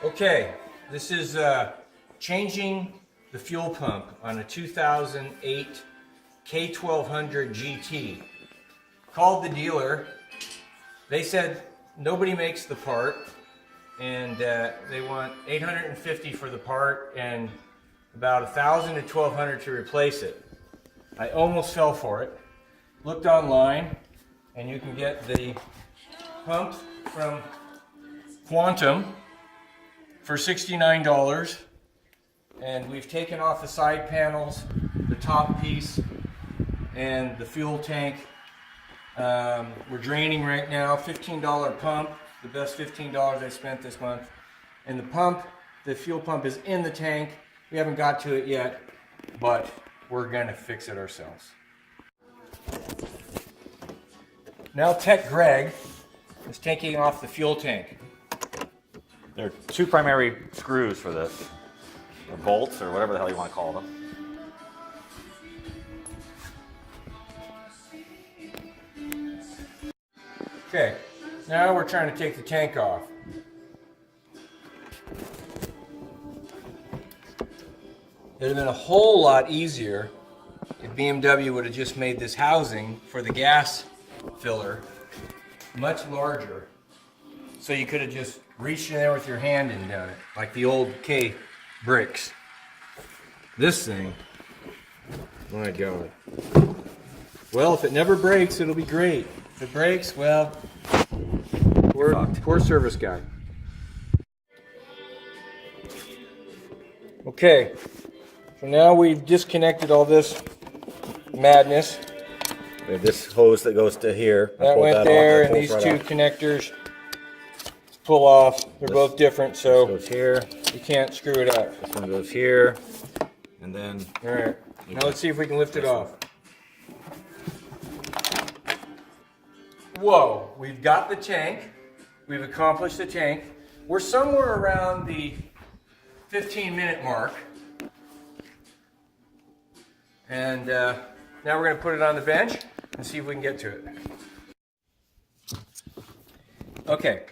Okay, this is changing the fuel pump on a 2008 K1200GT. Called the dealer. They said nobody makes the part, and they want $850 for the part and about $1,000 to $1,200 to replace it. I almost fell for it. Looked online, and you can get the pump from Quantum for $69, and we've taken off the side panels, the top piece, and the fuel tank. We're draining right now. $15 pump, the best $15 I spent this month. And the pump, the fuel pump is in the tank. We haven't got to it yet, but we're gonna fix it ourselves. Now Tech Greg is taking off the fuel tank. There are two primary screws for this, or bolts, or whatever the hell you want to call them. Okay, now we're trying to take the tank off. It would have been a whole lot easier if BMW would have just made this housing for the gas filler much larger. So you could have just reached in there with your hand and done it, like the old K bricks. This thing, my God. Well, if it never breaks, it'll be great. If it breaks, well, poor service guy. Okay, so now we've disconnected all this madness. We have this hose that goes to here. That went there, and these two connectors pull off. They're both different, so this goes here. You can't screw it up. This one goes here, and then. All right. Now let's see if we can lift it off. Whoa! We've got the tank. We've accomplished the tank. We're somewhere around the 15-minute mark, and now we're going to put it on the bench and see if we can get to it. Okay.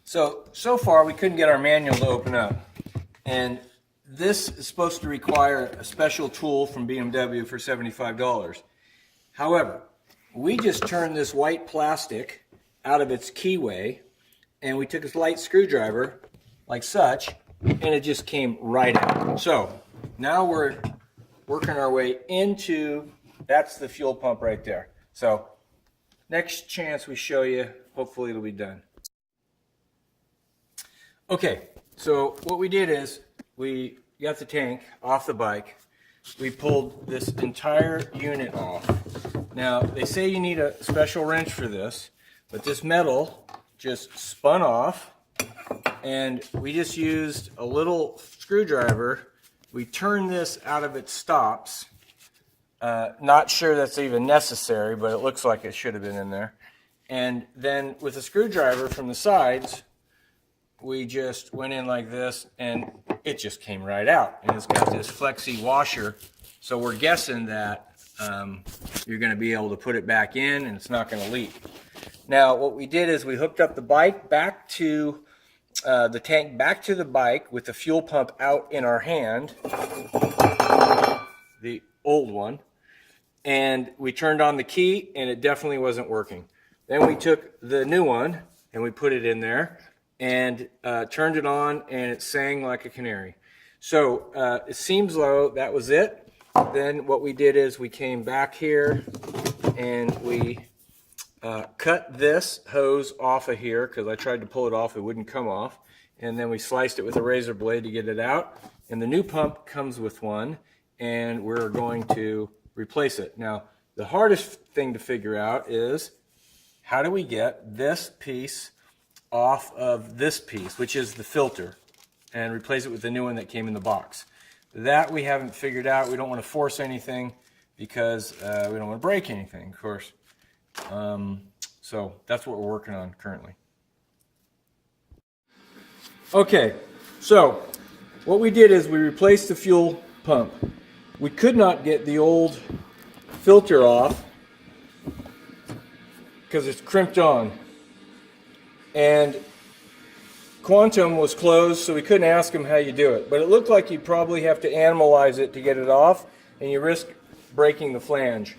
So far we couldn't get our manual to open up, and this is supposed to require a special tool from BMW for $75. However, we just turned this white plastic out of its keyway, and we took a light screwdriver like such, and it just came right out. So now we're working our way into, that's the fuel pump right there. So next chance we show you, hopefully it'll be done. Okay, so what we did is we got the tank off the bike. We pulled this entire unit off. Now, they say you need a special wrench for this, but this metal just spun off, and we just used a little screwdriver. We turned this out of its stops. Not sure that's even necessary, but it looks like it should have been in there. And then with a screwdriver from the sides, we just went in like this, and it just came right out. And it's got this flexi washer, so we're guessing that you're going to be able to put it back in, and it's not going to leak. Now, what we did is we hooked up the bike back to the tank, back to the bike with the fuel pump out in our hand, the old one, and we turned on the key, and it definitely wasn't working. Then we took the new one, and we put it in there, and turned it on, and it sang like a canary. So it seems though that was it. Then what we did is we came back here, and we cut this hose off of here, because I tried to pull it off, it wouldn't come off, and then we sliced it with a razor blade to get it out. And the new pump comes with one, and we're going to replace it. Now, the hardest thing to figure out is how do we get this piece off of this piece, which is the filter, and replace it with the new one that came in the box. That we haven't figured out. We don't want to force anything because we don't want to break anything, of course. So that's what we're working on currently. Okay, so what we did is we replaced the fuel pump. We could not get the old filter off because it's crimped on. And Quantum was closed, so we couldn't ask him how you do it. But it looked like you'd probably have to animalize it to get it off, and you risk breaking the flange.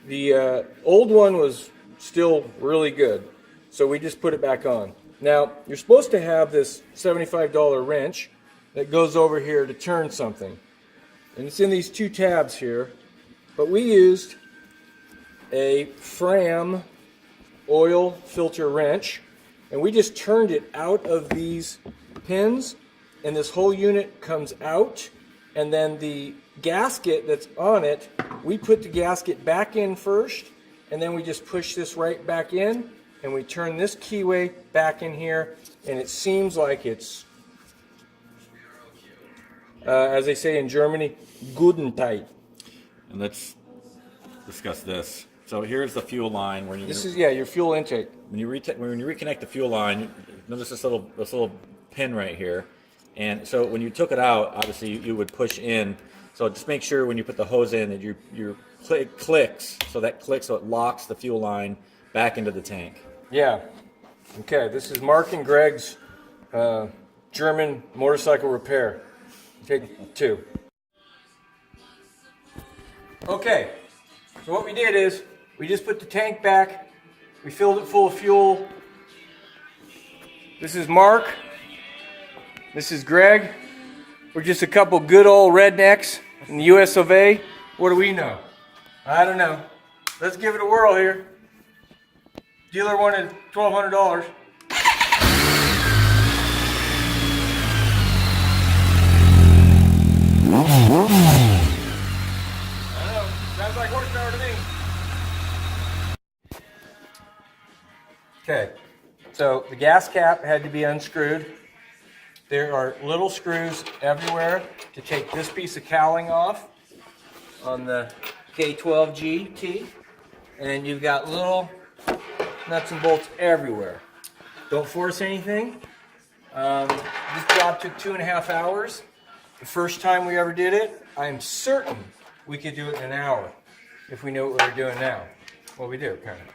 The old one was still really good, so we just put it back on. Now, you're supposed to have this $75 wrench that goes over here to turn something. And it's in these two tabs here. But we used a Fram oil filter wrench, and we just turned it out of these pins, and this whole unit comes out, and then the gasket that's on it, we put the gasket back in first, and then we just push this right back in, and we turn this keyway back in here, and it seems like it's, as they say in Germany, good and tight. And let's discuss this. So here's the fuel line. Where This is, yeah, your fuel intake. When you reconnect the fuel line, you notice this little pin right here. And so when you took it out, obviously you would push in. So just make sure when you put the hose in that your clicks, so that clicks, so it locks the fuel line back into the tank. Yeah. Okay, this is Mark and Greg's German motorcycle repair. Take 2. Okay, so what we did is we just put the tank back, we filled it full of fuel. This is Mark, this is Greg. We're just a couple good old rednecks in the US of A. What do we know? I don't know. Let's give it a whirl here. Dealer wanted $1,200. Sounds like horsepower to me. Okay, so the gas cap had to be unscrewed. There are little screws everywhere to take this piece of cowling off on the K12GT, and you've got little nuts and bolts everywhere. Don't force anything. This job took 2.5 hours. The first time we ever did it, I'm certain we could do it in an hour if we knew what we were doing now. Well, we do, apparently.